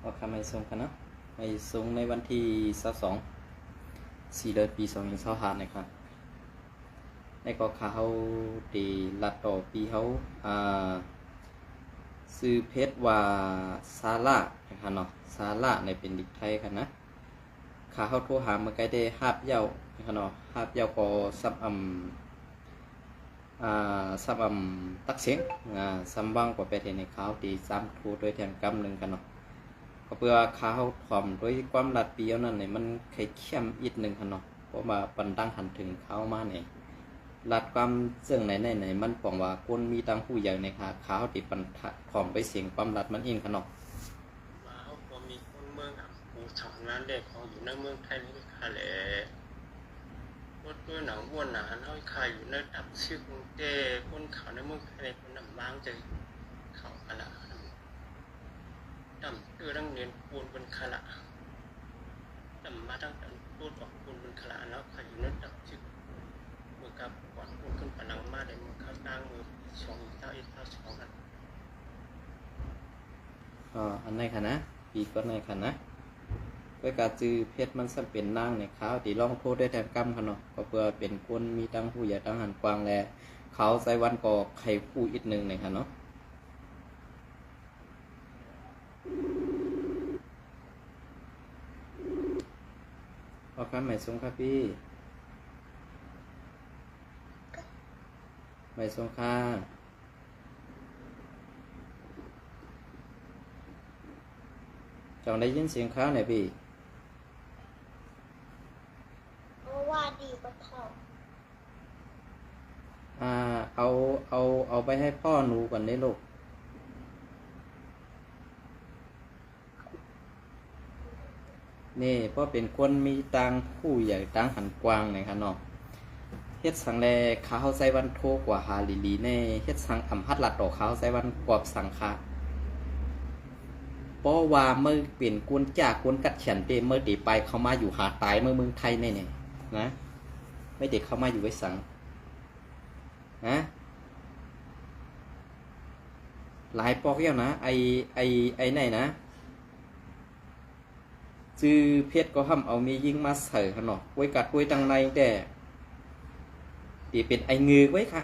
ออกคำไม่ส่งกันเนาะไม่ส่งในวันที่22 4 เดือนปี2025นะครับในก็ข่าวตีลัดต่อปีเขาซื้อเพชรว่าซาร่านะครับเนาะซาร่าในเป็นดิกไทยกันนะข่าวเขาโทรหาเมื่อกี้ได้หาบเย้านะครับเนาะหาบเย้าก็ซับตักเสียงซัมบังก็ไปเห็นในข่าวตีซ้ำทูด้วยแทนกำหนึ่งกันเนาะก็เพื่อข่าวถ่อมด้วยความลัดปีเอานั่นเนี่ยมันไข่เข้มอีกหนึ่งกันเนาะเพราะว่าปันดังหันถึงข่าวมาเนี่ยลัดความเสื่องไหนมันปองว่าคนมีตังผู้ใหญ่ในข่าวตีปันถ่อมไปเสียงความลัดมันเองกันเนาะมาเขาก็มีคนเมืองปูสองงานเด็กของอยู่ในเมืองไทยนี่ค่ะแหละรถด้วยหนังวัวหนาเท่าขายอยู่ในดับชื่อของเจ้คนเขาในเมืองไทยในคนนำบ้างใจเขาขละดำดังเรียนปูนบนขละดำมาตั้งแต่พูดออกปูนบนขละแล้วขายอยู่ในดับชื่อเมื่อกับก่อนปูนขึ้นผนังมาได้มือข้าวตั้งมือสองเท่าอีกเท่าสองกันอันไหนค่ะนะปีก็ไหนค่ะนะด้วยการจื้อเพชรมันสัมเป็นนางในข้าวตีร้องโทษได้แทนกำค่ะเนาะก็เพื่อเป็นคนมีตังผู้ใหญ่ตังหันกวางแลเขาใส่วันก็ไข่คู่อีกหนึ่งในค่ะเนาะพอครับหมายสงครับพี่หมายสงค่ะจองได้ยินเสียงข้าวไหนพี่ว่าดีกว่าเขา เอาไปให้พ่อหนูก่อนได้ลูกนี่พ่อเป็นคนมีตังผู้ใหญ่ตังหันกวางนะครับเนาะเฮ็ดสังแลข้าวใส่วันโทกว่าหาลีลีแน่เฮ็ดสังอำพัดหลัดดอกข้าวใส่วันกวบสังคะเพราะว่าเมื่อเปลี่ยนกุนจากกุนกัดเฉียนเตเมื่อตีไปเขามาอยู่หาตายเมื่อเมืองไทยแน่ๆนะไม่เด็กเข้ามาอยู่ไว้สังนะหลายปอกแล้วนะไอไหนนะซื้อเพชรก็ห้ามเอามียิงมาใส่ขนมไว้กัดไว้ตังในแต่ตีเป็นไอเงือไว้ค่ะ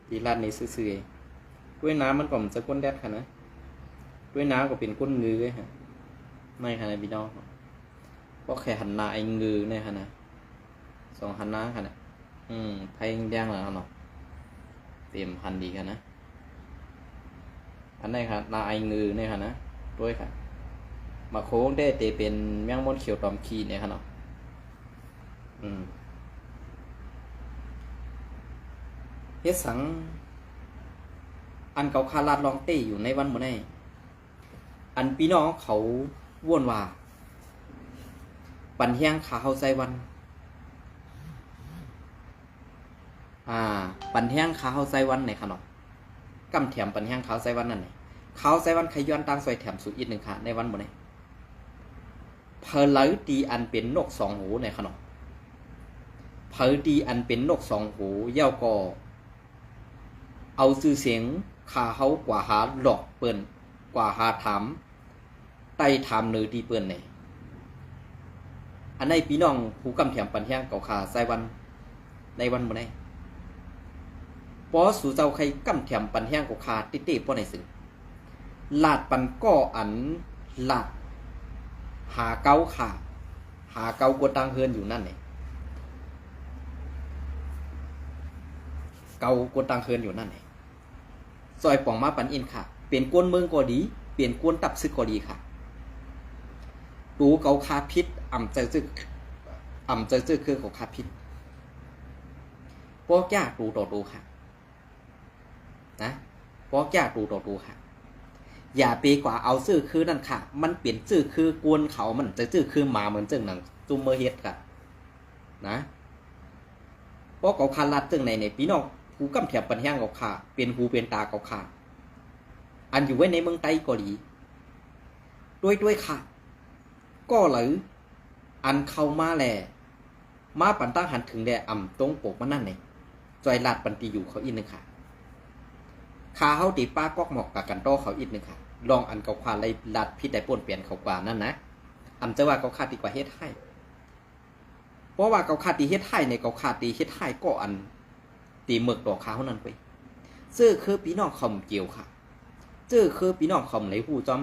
ตีลานในซื่อๆด้วยน้ำมันก็มันจะก้นแดดค่ะนะด้วยน้ำก็เป็นก้นเงือฮะไม่ค่ะนะพี่น้องก็แค่หันหน้าไอเงือเนี่ยค่ะนะสองหันหน้าค่ะนะไพ่แดงแล้วเนาะเต็มพันดีค่ะนะอันนี้ค่ะนาไอเงือเนี่ยค่ะนะด้วยค่ะมาโค้งได้เตเป็นแมงมดเขียวตอมขีเนี่ยค่ะเนาะเฮ็ดสังอันเก่าคาลาดลองเต้อยู่ในวันมื้อนี้อันพี่น้องเขาว่นว่าปันแห้งขาเฮาใส่วันปันแห้งขาเฮาใส่วันไหนค่ะเนาะกำแถมปันแห้งขาวใส่วันนั่นไหนขาวใส่วันขย้อนตั้งซอยแถมสุดอีกหนึ่งค่ะในวันมื้อนี้เพอไหลตีอันเป็นนกสองหูในขนมเพอตีอันเป็นนกสองหูเย้าก็เอาซื่อเสียงขาเขากว่าหาหลอกเปิ้นกว่าหาถามไต่ถามเนื้อดีเปิ้นไหนอันในพี่น้องผู้กำแถมปันแห้งเก่าขาใส่วันในวันมื้อนี้ปอสู่เจ้าใครกำแถมปันแห้งกับขาติเต้ป้อในซึ่งลาดปันก้ออันลาดหาเกาขาหาเกากดตังเฮือนอยู่นั่นเนี่ยเกากดตังเฮือนอยู่นั่นเนี่ยซอยป่องมาปันอินค่ะเปลี่ยนกวนเมืองก็ดีเปลี่ยนกวนตับซึกก็ดีค่ะดูเกาคาพิษอ่ำเจอซึกคือเกาคาพิษปอกยากดูต่อดูค่ะนะปอกยากดูต่อดูค่ะอย่าไปกว่าเอาซื่อคือนั่นค่ะมันเปลี่ยนซื่อคือกวนเขามันจะซื่อคือหมาเหมือนจึงหนังจุ่มเมอเฮ็ดค่ะนะเพราะเขาคาลัดจึงในพี่น้องหูกำแถบปัญญาเขาขาเปลี่ยนหูเปลี่ยนตาเขาขาอันอยู่ไว้ในเมืองไต้ก็ดีด้วยค่ะก็เลยอันเข้ามาแหละมาปันตั้งหันถึงแดอ่ำตรงปกมันนั่นเนี่ยจอยลาดปันตีอยู่เขาอีกนึงค่ะขาเขาตีป้าก๊อกหมอกกับกันโตเขาอีกนึงค่ะ ลองอันเกาคาไล่ลัดพิษได้ป่นเปลี่ยนเขากว่านั่นนะอำจะว่าเกาคาดีกว่าเฮ็ดให้เพราะว่าเกาคาตีเฮ็ดให้ในเกาคาตีเฮ็ดให้ก็อันตีเมือกดอกขาวนั้นไปซื่อคือพี่น้องคอมเกี่ยวค่ะซื่อคือพี่น้องคอมไหลหูจอม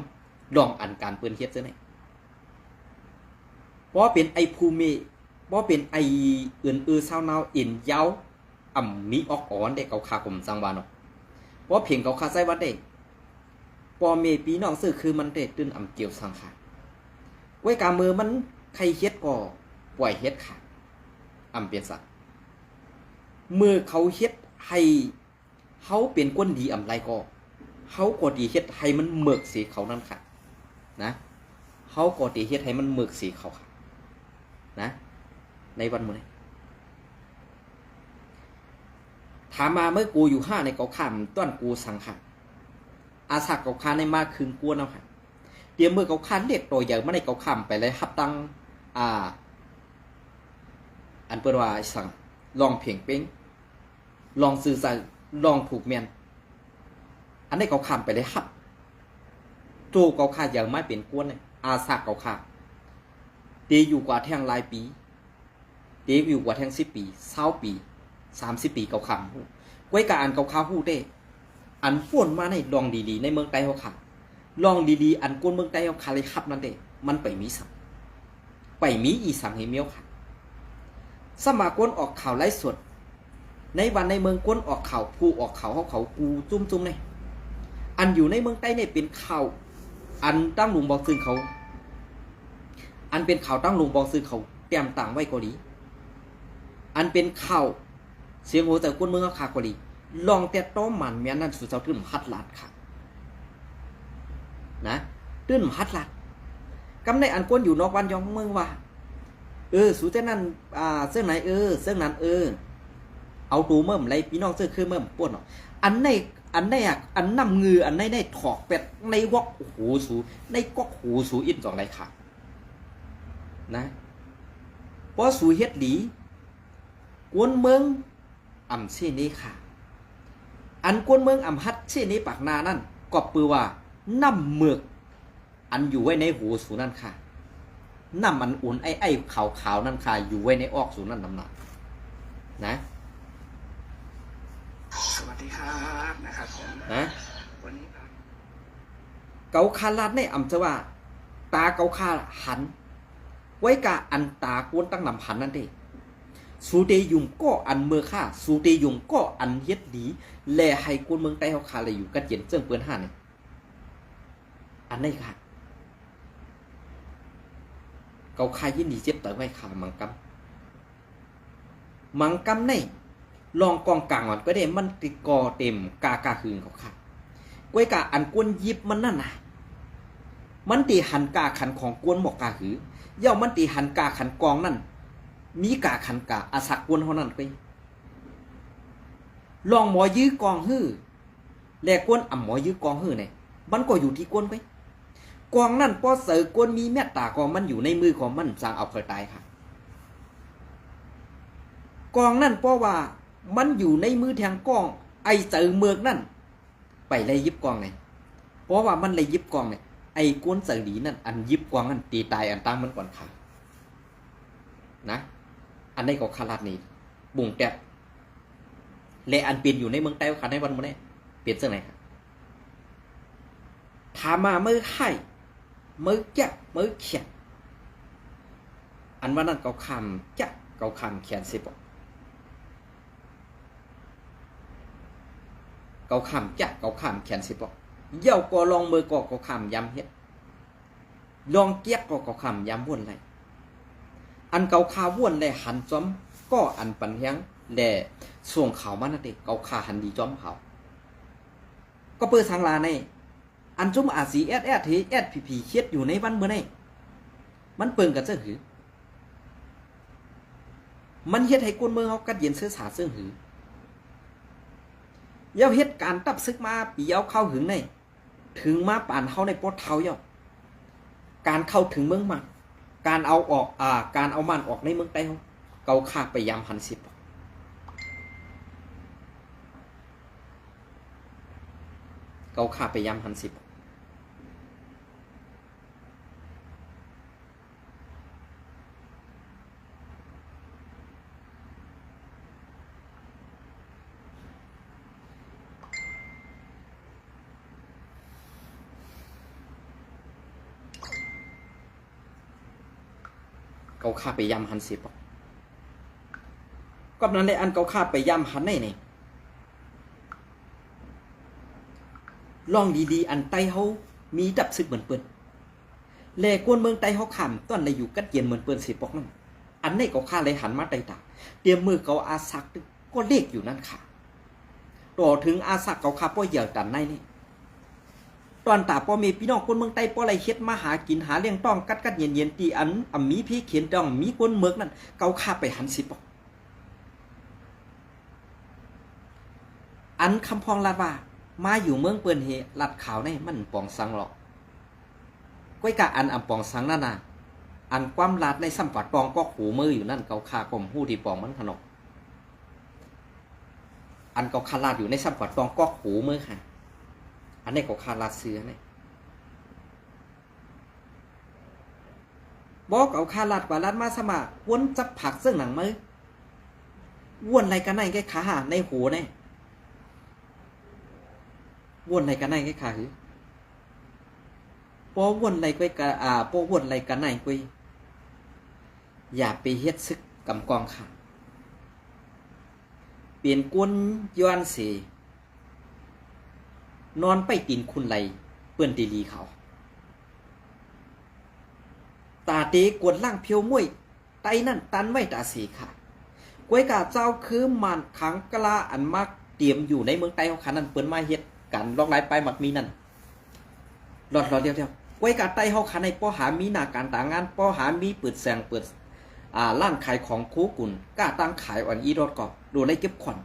ลองอันการเปิ้นเฮ็ดซะไหนเพราะเป็นไอภูมิเพราะเป็นไออื่นๆเศร้าเนาเอ็นเย้าอ่ำมีออกอ่อนได้เกาคาผมสังวานเนาะเพราะเพียงเกาคาใส่วัดได้ปอเมปีน้องซื่อคือมันได้ตื่นอ่ำเกี่ยวสังค่ะไว้กามือมันใครเฮ็ดก็ปล่อยเฮ็ดค่ะอ่ำเปลี่ยนสักมือเขาเฮ็ดให้เขาเป็นคนดีอ่ำไรก็เขาก็ดีเฮ็ดให้มันเมือกสีเขานั่นค่ะนะเขาก็ดีเฮ็ดให้มันเมือกสีเขาค่ะนะในวันมื้อนี้ถามมาเมื่อกูอยู่5ในเกาข้ามต้นกูสังค่ะอาศักเกาคาในมาคืนกวนเอาค่ะเดี๋ยวมือเกาคานเรียกตัวใหญ่มาในเกาข้ามไปเลยฮับตังอันเปิ้นว่าสั่งลองเพียงเป้งลองสื่อสารลองถูกเมียนอันนี้เกาข้ามไปเลยฮับโจเกาคาอย่างไม่เป็นกวนเลยอาศักเกาคาเดี๋ยวอยู่กว่าแท่งหลายปีเดี๋ยวอยู่กว่าแท่ง10 ปี20 ปี30 ปีเกาข้ามไว้กับอันเกาข้าหู้ได้อันฝนมาในลองดีๆในเมืองใต้เขาค่ะลองดีๆอันกวนเมืองใต้เขาค่ะเลยขับนั่นเด้มันไปมีสังไปมีอีสังให้เมียวค่ะสมากวนออกข่าวไร้สดในวันในเมืองกวนออกข่าวผู้ออกข่าวเขากูจุ่มๆเนี่ยอันอยู่ในเมืองใต้เนี่ยเป็นข่าวอันตั้งหลุมบอกซึ่งเขาอันเป็นข่าวตั้งหลุมบอกซึ่งเขาเตรียมต่างไว้ก็ดีอันเป็นข่าวเสียงโหแต่กวนเมืองเขาขาก็ดีลองแต่ต้มมันเมียนั่นสุดเจ้าตื้นฮัดลาดค่ะนะตื้นฮัดลาดกำในอันกวนอยู่นอกวันยองเมืองว่าสูเจ้านั่นเสื้อไหนเสื้อนั้นเอาตูเมื่อมไรพี่น้องเสื้อคือเมื่อมป้วนอันในอันนำเงืออันในถอกเป็ดในวอกหูสูในก๊อกหูสูอินสองไรค่ะนะเพราะสูเฮ็ดดีกวนเมืองอ่ำเช่นนี้ค่ะอันกวนเมืองอ่ำฮัดเช่นนี้ปากนานั่นก็ปือว่าน้ำเมือกอันอยู่ไว้ในหูสูนั่นค่ะน้ำมันอุ่นไอ้ขาวนั่นค่ะอยู่ไว้ในออกสูนั่นน้ำหนักนะสวัสดีครับนะครับผมนะวันนี้ครับ เกาคาลาดในอ่ำจะว่าตาเกาคาหันไว้กะอันตากวนตั้งนำหันนั่นเองสูเตยุงก็อันเมื่อค่าสูเตยุงก็อันเฮ็ดดีแลให้คนเมืองใต้เขาคาเลยอยู่กันเย็นเจิ้งเปิ้นห้าเนี่ยอันนี้ค่ะเกาคายินดีเจ็บแต่ไว้ขามังกำในลองกองกลางอ่อนก็ได้มันติกอเต็มกาคืนเขาค่ะก้วยกาอันกวนยิบมันนั่นน่ะมันตีหันกาขันของกวนหมอกกาหือย่ามันตีหันกาขันกองนั่นมีกาขันกาอาศักกวนเท่านั้นไปลองหมอยื้อกองหื้อแลกวนอ่ำหมอยื้อกองหื้อเนี่ยมันก็อยู่ที่กวนไปกองนั่นพอเสือกวนมีเมตตากองมันอยู่ในมือของมันสร้างเอาเคยตายค่ะกองนั่นเพราะว่ามันอยู่ในมือแทงกองไอเสือเมือกนั่นไปเลยยิบกองไงเพราะว่ามันเลยยิบกองเนี่ยไอ้กวนเสือดีนั่นอันยิบกองนั่นตีตายอันตั้งมันก่อนค่ะนะอันนี้ก็คาราดนี่บุ่งแกะและอันเปลี่ยนอยู่ในเมืองใต้ค่ะในวันมื้อนี้เปลี่ยนเสื้อไหนครับถามมาเมื่อไข่เมื่อแกะเมื่อเขียนอันว่านั่นเขาคำจะเขาคำเขียนสิบอกเขาคำจะเขาคำเขียนสิบอกเย่าก็ลองมือก็เขาคำย้ำเฮ็ดลองเกียกก็เขาคำย้ำวนไรอันเกาคาว่นแลหันจอมก็อันปันเฮียงแลส่วงเขามันนั่นเองเกาคาหันดีจอมเขาก็เปิดทางลาในอันจุ่มอาศีพีเคียดอยู่ในวันเมื่อไงมันเปิงกันเสื้อหือมันเฮ็ดให้กวนเมืองเขากัดเย็นเสื้อสาเสื้อหือเย้าเฮ็ดการตับซึกมาปีเอาเข้าหึงในถึงมาป่านเขาในปอดเท้าเย้าการเข้าถึงเมืองมันการเอาออกการเอามันออกในเมืองใต้เขาเกาคาไปยามหันสิบเกาคาไปยามหันสิบ าข้าไปยำหันเสียปอกก็นั้นได้อันเกาข้าไปยำหันได้เนี่ยลองดีๆอันไตเขามีดับซึกเหมือนเปิ้นแลกวนเมืองไตเขาขำต้นในอยู่กัดเย็นเหมือนเปิ้นเสียปอกนั่นอันนี้เกาข้าเลยหันมาไตตาเตรียมมือเกาอาซักก็เลขอยู่นั่นค่ะต่อถึงอาซักเกาข้าป้อเหยื่อตันในนี่ตอนตาป้อมีพี่น้องคนเมืองไตป้อไรเฮ็ดมาหากินหาเลี้ยงต้องกัดเย็นตีอันมีพี่เขียนต้องมีคนเมืองนั่นเกาข้าไปหันสิปอกอันคำพองลาดว่ามาอยู่เมืองเปิ้นเฮลัดขาวในมันปองสังหรอกก้อยกะอันปองสังนั่นน่ะอันความลาดในสัมผัสปองก็หูมืออยู่นั่นเกาคากลมหู้ที่ปองมันขนกอันเกาคาลาดอยู่ในสัมผัสปองก็หูมือค่ะอันนี้เกาคาลาดเสือเนี่ยบอกเกาคาลาดกว่าลาดมาสมาวนจับผักซึ่งหนังมือวนอะไรกันไหนแกขาหาในหูเนี่ยวนอะไรกันไหนแกขาหือปอวนอะไรก้อยกะปอวนอะไรกันไหนก้อยอย่าไปเฮ็ดซึกกำกองค่ะเปลี่ยนกวนย้อนเสนอนไปตีนคุณไหลเปื้อนตีลีเขาตาเตกวนล่างเพียวมวยไตนั่นตันไว้ตาสีค่ะก้อยกะเจ้าคือมันขังกะลาอันมากเตรียมอยู่ในเมืองไตเขาขันนั่นเปิ้นมาเฮ็ดกันลอกไหลไปหมักมีนั่นหลอดเดียวไว้กาไตเฮาขันในป้อหามีหน้าการต่างงานป้อหามีเปิดแสงเปิดร้านขายของคูกุ่นกล้าตั้งขายอ่อนอีรถก็ดูได้เก็บขวัญ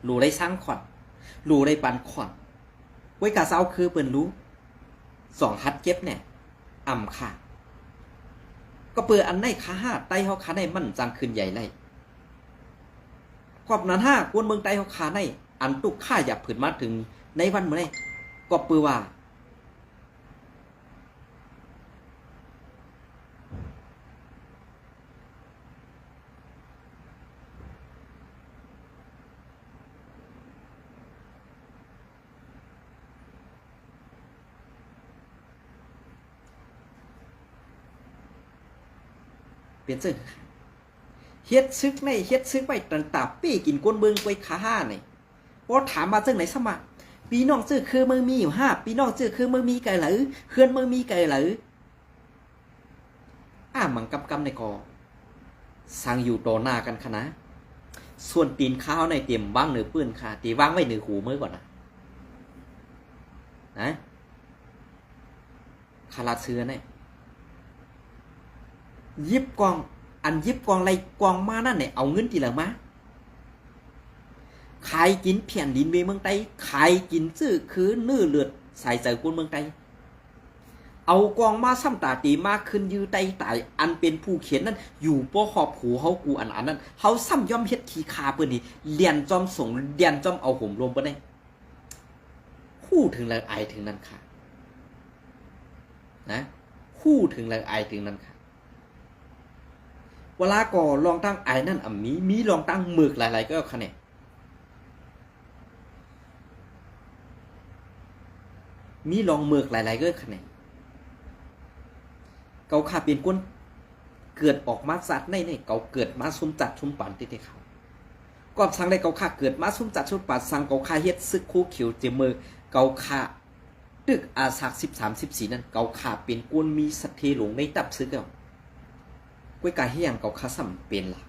ดูได้สร้างขวัญดูได้ปันขวัญไว้กาเซาคือเปิ้นรู้2ฮัดเก็บเนี่ยค่ะก็เปิดอันในขาห้าไตเฮาขันในมันจังขึ้นใหญ่ไรขอบนั้น5กวนเมืองไตเฮาขาในอันตุกข้าอยากผืนมาถึงในวันเมื่อไรก็ปือว่าเปลี่ยนซึ่งเฮ็ดซึกในเฮ็ดซึกไว้ตันตาปี้กินก้นเมืองไปขาห้าเนี่ยพอถามมาซึ่งไหนสมัครปีน้องซื้อคือเมืองมีอยู่5ปีน้องซื้อคือเมืองมีไก่หรือเฮือนเมืองมีไก่หรือมังกำในกอสั่งอยู่ต่อหน้ากันคณะส่วนตีนข้าวในเตรียมวางเหนือปืนค่ะตีวางไว้เหนือหูมือก่อนนะคาราเชือเนี่ยยิบกองอันยิบกองไรกองมานั่นเนี่ยเอาเงินทีละมาขายกินเพียนดินเมืองไตขายกินซื้อคือเนื้อเลือดใส่ใจคนเมืองไตเอากองมาซ้ำตาตีมากขึ้นยื้อไตตายอันเป็นผู้เขียนนั้นอยู่ป้อขอบหูเขากูอันนั้นเขาซ้ำย่อมเฮ็ดขี้คาเปิ้นนี่เลียนจอมส่งเลียนจอมเอาห่มรวมเปิ้นได้คู่ถึงแล้วอายถึงนั้นค่ะนะคู่ถึงแล้วอายถึงนั้นค่ะเวลาก่อลองตั้งอายนั่นมีลองตั้งหมึกหลายๆก็คะแนนมีลองเมือกหลายๆก็คะแนนเกาขาเป็นก้นเกิดออกมาสัตว์ในเกาเกิดมาซุ่มจัดซุ่มปั่นที่เขาก่อนสั่งได้เกาขาเกิดมาซุ่มจัดซุ่มปั่นสั่งเกาขาเฮ็ดซึกคู่เขียวเจมือเกาขาตึกอาศัก13-14นั่นเกาขาเป็นก้นมีสัตว์เทหลงในตับซึกเอาก้วยกายให้อย่างเกาขาสัมเป็นล่ะ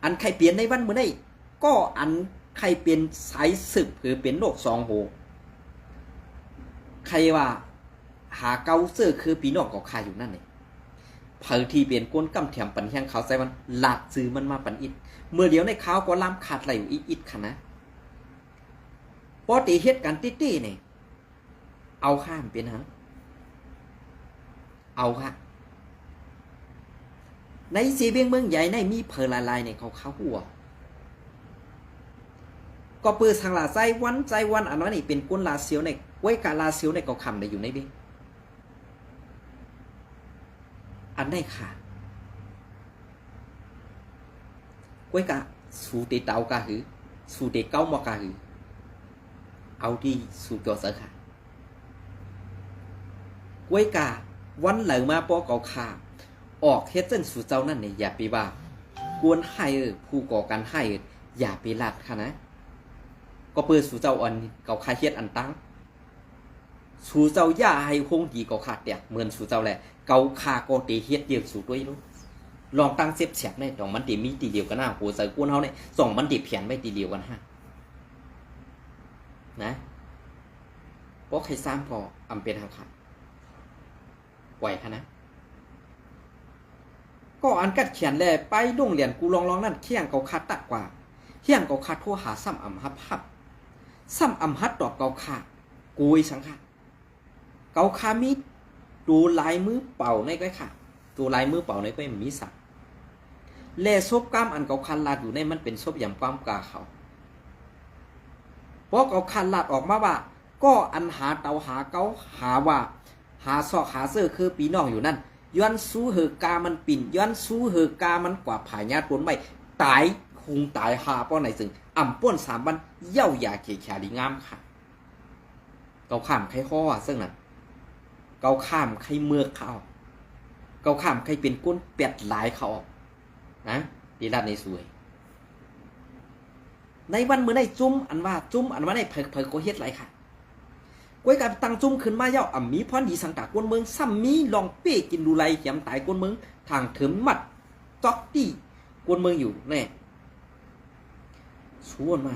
อันใครเปลี่ยนในวันเมื่อไดก็อันใครเป็นสายสืบหรือเป็นโลก2โหใครว่าหาเกาเสื้อคือปีนอกก็คาอยู่นั่นเองเผอที่เปลี่ยนก้นกำแถมปันแห้งเขาใส่มันหลาดซื้อมันมาปันอิดเมื่อเดียวในเขาก็ล้ำขาดไหลอยู่อิดค่ะนะปอตีเฮ็ดกันตี้ๆเนี่ยเอาข้ามเป็นหังเอาค่ะในสีเบียงเมืองใหญ่ในมีเพลลายในเขาหัวก็เปิดทางลาใจวันอันนั้นนี่เป็นก้นลาเซียวในไว้กาลาเซียวในเกาคำได้อยู่ในเบ้อันได้ค่ะไว้กาสูเตเตากาหือสูเตเก้ามอกาหือเอาที่สูเกียวเสือค่ะ กล้วยกาวันเหลือมาปอเกาขาออกเฮ็ดเส้นสู่เจ้านั่นเนี่ยอย่าไปว่ากวนให้ผู้ก่อการให้อย่าไปลาดค่ะนะก็เปิดสู่เจ้าอันเกาคาเฮ็ดอันตั้งสู่เจ้าย่าให้คงดีเกาขาดแตกเหมือนสู่เจ้าแหละเกาคาก็เตเฮ็ดเดียวสู่ด้วยลูกลองตั้งเสียบแฉกได้ดอกมันติมีตีเดียวกันหน้าหัวใส่กวนเฮาเนี่ยส่องมันติเพียนไม่ตีเดียวกันฮะนะเพราะใครสร้างพออำเป็นทางขาดไหวค่ะนะก็อันกัดเขียนแลไปโรงเรียนกูลองนั่นเที่ยงเกาคาตัดกว่าเที่ยงเกาคาโทรหาซ้ำอำฮับซ้ำอำฮัดดอกเกาคากุยสังค่ะเกาคามีดูลายมือเป่าในก้อยค่ะตัวลายมือเป่าในก้อยมีสักแล่ซบกล้ามอันเกาคันลาดอยู่ในมันเป็นซบยำความกาเขาเพราะเกาคันลาดออกมาว่าก็อันหาเตาหาเกาหาว่าหาซอกหาเสื้อคือปีน้องอยู่นั่นย้อนสู้เหอกามันปิ่นย้อนสู้เหอกามันกว่าผายญาติปนไม่ตายคุงตายหาป้อไหนซึ่งอ่ำป้น3 วันเย่าอย่าเขียดีงามค่ะเกาข้ามใครข้อซึ่งนั่นเกาข้ามใครเมือกเขาเกาข้ามใครเป็นก้นเป็ดหลายเขานะดีรัดในสวยในวันเมื่อในจุ้มอันว่าในเผยก็เฮ็ดไรค่ะกวยกับตังจุ้มขึ้นมาเย้าอ่ำมีพรดีสังกากวนเมืองซ้ำมีลองเป้กินดูไรเขียมตายกวนเมืองทางเถิมมัดจอกตีกวนเมืองอยู่แน่ชวนมา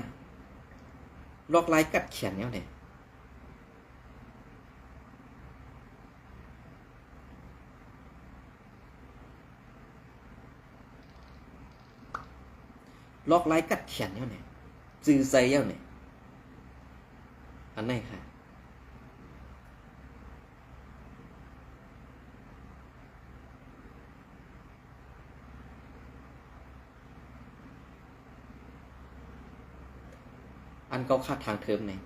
ลอกลายกัดเขียนเนี่ยเนี่ยลอกลายกัดเขียนเนี่ยเนี่ยจือใส่เนี่ยอันไหนค่ะอันเกาคาดทางเทอมเนี่ย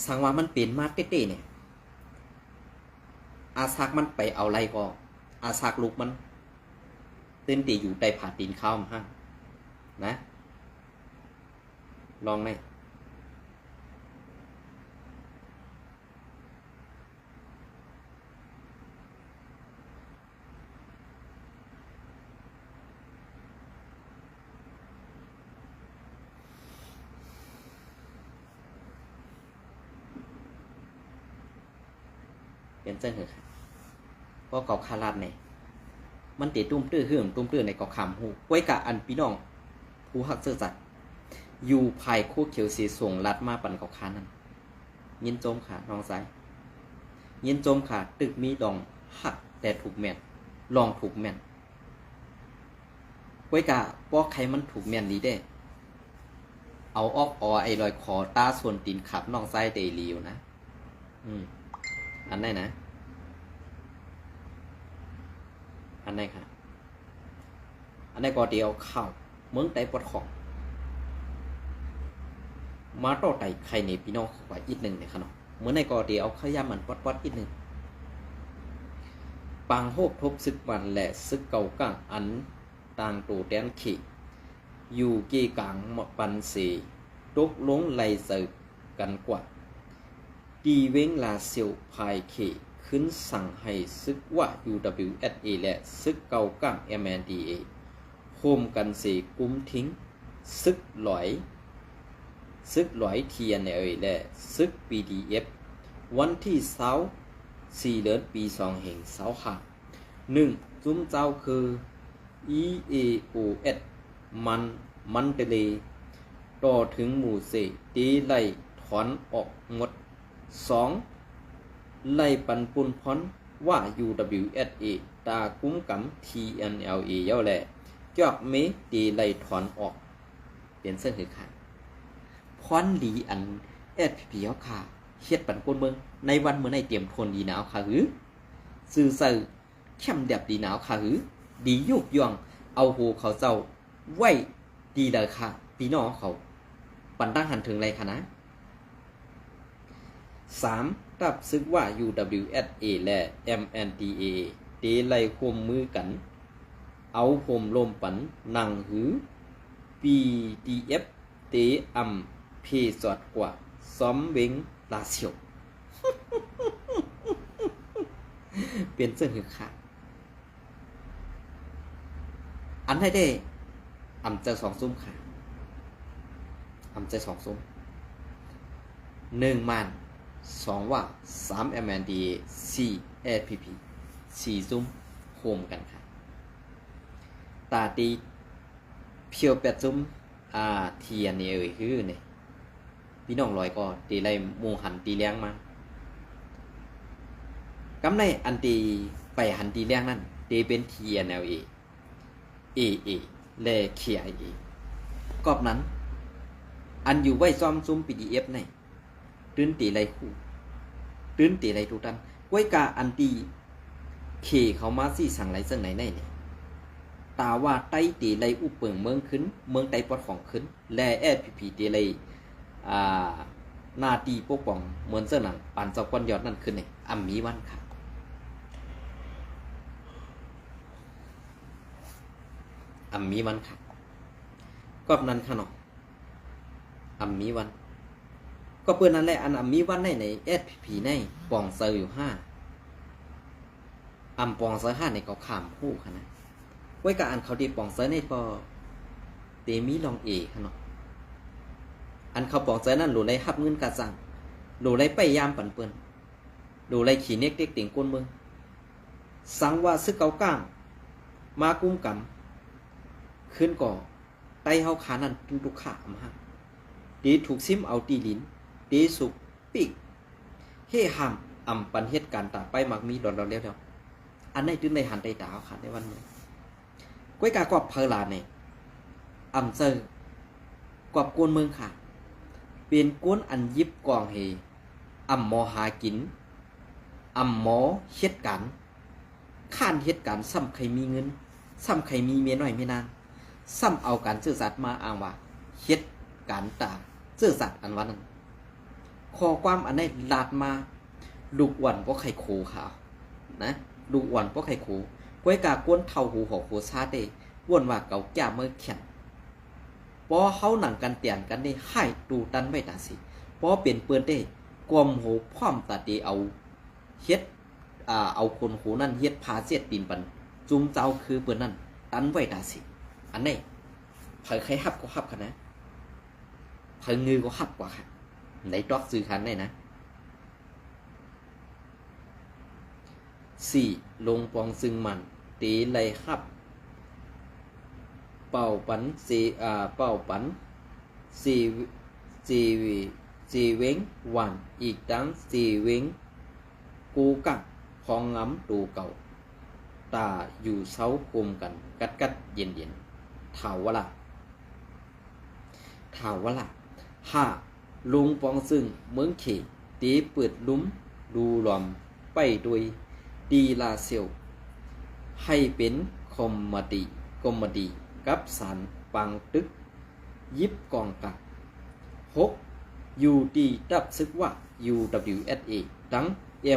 สังว่ามันเป็นมาเต้ๆเนี่ยอาซากมันไปเอาไรก็อาซากลูกมันเต้นตีอยู่ใต้ผาตีนข้าวห้างนะลองไหมเป็นเจ้าเหรอครับเพราะเกาคาราดเนี่ยมันติดตุ้มตื้อเหื่อมตุ้มตื้อในเกาคำหูไว้กะอันพี่น้องผู้หักเสื้อจัดอยู่ภายโคเขียวสีส่งลัดมาปั่นเกาคานั่นยินโจมขาน้องซ้ายยินโจมขาตึกมีดองหักแต่ถูกแม่นลองถูกแม่นไว้กะป้อใครมันถูกแม่นดีได้เอาออกไอ้รอยคอตาส่วนตีนขับน้องซ้ายเตลีอยู่นะอันไหนนะอันไหนค่ะอันไหนก็เดียวเข้าเมืองไต้ปวดของมาต่อไต่ใครในพี่น้องขวาอีกหนึ่งเนี่ยค่ะเนาะเมื่อในก็เดียวขย้ำมันปอดอีกหนึ่งปางโฮบทบซึกวันและซึกเก่าก้างอันต่างตูแดนขีอยู่กี่กลางปันสีตกลงไหลเสือกันกว่าดีเว้งลาเซียวภายเขขึ้นสั่งให้ซึกว่า UWSA และซึกเก่าก้าง MNDA โฮมกันเสกุมทิ้งซึกหลอยเทียนและซึก PDF วันที่4 เดือนปี2แห่ง2ค่ะ1จุ้มเจ้าคือ EAOS มันเตเลต่อถึงหมู่เสตีไล่ถอนออกงด2ไล่ปันปุนพรว่า UWSA ตากุ้มกำ TNLA เย้าแหละจอกเมตีไล่ถอนออกเป็นเส้นหือขาดพรดีอันSPP เฮาค่ะเฮ็ดปันปุนเมืองในวันเมื่อในเตรียมทนดีหนาวค่ะหือซื่อเซอเข้มแดบดีหนาวค่ะหือดียุกย่องเอาหูเขาเจ้าไว้ดีเลยค่ะพี่น้องเขาปันตั้งหันถึงไรคะนะ3รับซึกว่า UWSA และ MNDA เตไล่ควมมือกันเอาโฮมลมปันนังหือ PDF เตอำเพสอดกว่าซ้อมเวงลาเซียว เปลี่ยนเสื้อหือค่ะอันให้ได้อำเจอ2 ซุ้มค่ะอำเจอ2 ซุ้ม1มัน2ว่า3 MND 4 APP 4 ซุ้มโฮมกันค่ะตาตีเพียว8 ซุ้มเทียนนี่คือเนี่ยพี่น้องลอยก็ตีไรหมู่หันตีแรงมากำในอันตีไปหันตีแรงนั่นตีเป็น TNLA AA และ KIA กอบนั้นอันอยู่ไว้ซ้อมซุ้ม PDF ในตื้นตีไรคู่ตื้นตีไรทุกท่านไว้กาอันตีเคเขามาสี่สั่งไรซึ่งไหนในเนี่ยตาว่าไต้ตีไรอุปเปิงเมืองขึ้นเมืองไต้ปอดของขึ้นและSPPตีไรนาตีปกป้องเหมือนเสื้อหนังปั่นเจ้าก้อนยอดนั่นขึ้นเนี่ยอัมมีวันค่ะอัมมีวันค่ะก็นั้นค่ะเนาะอัมมีวันก็เพื่อนนั่นแหละอันอัมมีวันในSPP ในปองเซอร์อยู่5อัมปองเซอร์5ในก็ขามผู้ค่ะนะไว้กับอันเขาดีปองเซอร์ในก็เตมีลองเอค่ะเนาะอันเขาปองเซอร์นั่นหลูไรฮับเงินกาจังหลูไรไปยามปั่นเปิ้นหลูไรขี่เน็กเด็กติ่งก้นเมืองสังว่าซึกเกาก้างมากุ้มกำขึ้นก่อไตเฮาขานั่นทุกขาอำฮะดีถูกซิมเอาตีลิ้นดีสุกปีกเฮ่ห้ามอำปันเหตุการณ์ตาไปมักมีดอนเราแล้วอันไหนถึงในหันไตตาขาในวันนี้ก้อยกากอบเพลาเนี่ยอำเซอร์กอบกวนเมืองค่ะเป็นกวนอันยิบกองเฮอำหมอหากินอำหมอเฮ็ดกันข้านเฮ็ดกันซ้ำใครมีเงินซ้ำใครมีเมียน้อยเมียนางซ้ำเอาการซื่อสัตย์มาอ้างว่าเฮ็ดการตาซื่อสัตย์อันวันนั้นข้อความอันนี้ลาดมาลูกอ้วนเพราะไข่โคค่ะนะลูกอ้วนเพราะไข่โคก้อยกากวนเท่าหูหอกโคซาเต้ว่นว่าเก่าแก่เมื่อแข็งพอเขาหนังกันเตียนกันได้ให้ตูตันไม่ตาสิพอเปลี่ยนเปื้อนได้กลมหูพร้อมตาดีเอาเฮ็ดเอาคนหูนั่นเฮ็ดพาเสียดตีนปันจุ่มเจ้าคือเปื้อนนั่นตันไว้ตาสิอันนี้เผยใครฮับก็ฮับค่ะนะเผยงือก็ฮับกว่าค่ะในดอกซื้อคันได้นะ4ลงปองซึ่งมันตีไลฮับเป่าปันเป่าปันสี่เว้งวันอีกทั้ง4เว้งกูกักพองงำตูเก่าตาอยู่เซ้ากลมกันกัดเย็นถาวละ5ลุงปองซึ่งเมืองเขตีเปิดลุ้มดูหลอมไปโดยดีลาเซียวให้เป็นคอมเมดี้กับสารปังตึกยิบกองกัก6ยูดีดับซึกว่า UWSA ทั้ง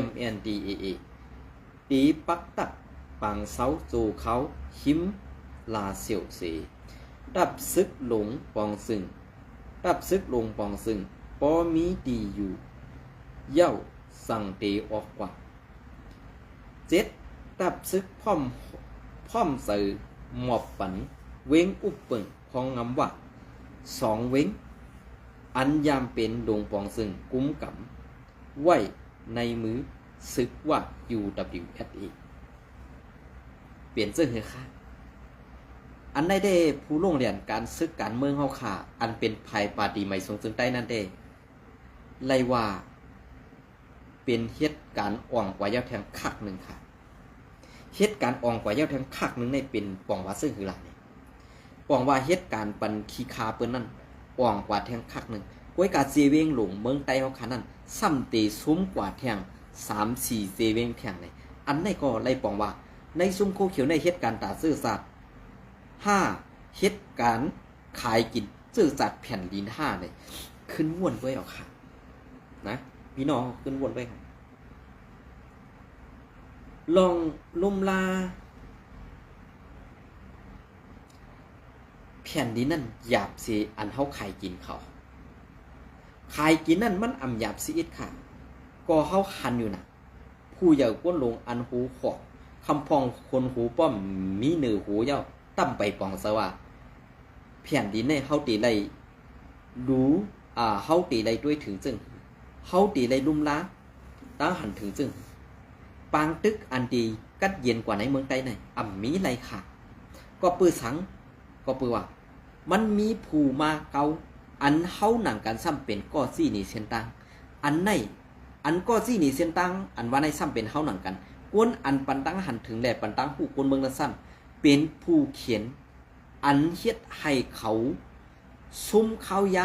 MNDAA ตีปักตับปังเซาโจเขาหิมลาเซียวเสดับซึกหลงปองซึ่งปอมีดีอยู่เย้าสั่งเตออกกว่า7ดับซึกพร้อมสื่อหมอบปันเว้งอุปเปิงพองงำว่า2เว้งอันยามเป็นดงปองซึ่งกุ้มกำไว้ในมือซึกว่า UWSA เปลี่ยนเสื้อเหือค่ะอันได้ผู้ลงเรียนการซึกการเมืองเฮาค่ะอันเป็นภัยปาดีใหม่ทรงซึ่งใต้นั่นเด้ไล่ว่าเป็นเหตุการณ์อ่องกว่ายาวแทงคักหนึ่งค่ะเหตุการณ์อ่องกว่ายาวแทงคักหนึ่งในเป็นปองว่าซึ่งคือหลักนี่ปองว่าเหตุการณ์ปันขี้คาเปิ้นนั่นอ่องกว่าแทงคักหนึ่งก้อยกาเจเวงหลงเมืองใต้เฮาค่ะนั่นซ้ำเตซุ้มกว่าแทง 3-4 เจเวงแทงเลยอันนี้ก็ไล่ปองว่าในซุ้มโคเขียวในเหตุการณ์ตาซื่อสัตย์5เหตุการณ์ขายกินซื่อสัตย์แผ่นดิน5เลยขึ้นม่วนไว้เอาค่ะนะพี่น้องขึ้นวนไว้ครับลองลุ่มลาแผ่นดินนั่นหยาบสิอันเฮาขายกินเขาขายกินนั่นมันอ่ำหยาบสิอิดค่ะก็เฮาคันอยู่น่ะผ ผู้ใหญ่ก้นลงอันหูขอกคำพองคนหูป้อมมีเหนือหูเย้าตั้มไปปองสว่าเพียนดินในเฮาตีไรรู้เฮาตีไรด้วยถึงจึงเฮาตีไรลุ่มล้าตั้งหันถึงจึงปางตึกอันดีกัดเย็นกว่าในเมืองใต้ไหนมีไรค่ะก็ปื้อสังก็ปื้อว่ามันมีผู้มาเกาอันเฮาหนังกันซ้ำเป็นก็ซี่นี่เส้นตังอันในอันก็ซี่นี่เส้นตังอันว่าในซ้ำเป็นเฮาหนังกันกวนอันปันตั้งหันถึงแหลปันตั้งผู้กวนเมืองละซ้ำเป็นผู้เขียนอันเฮ็ดให้เขาซุ่มข้าวยาม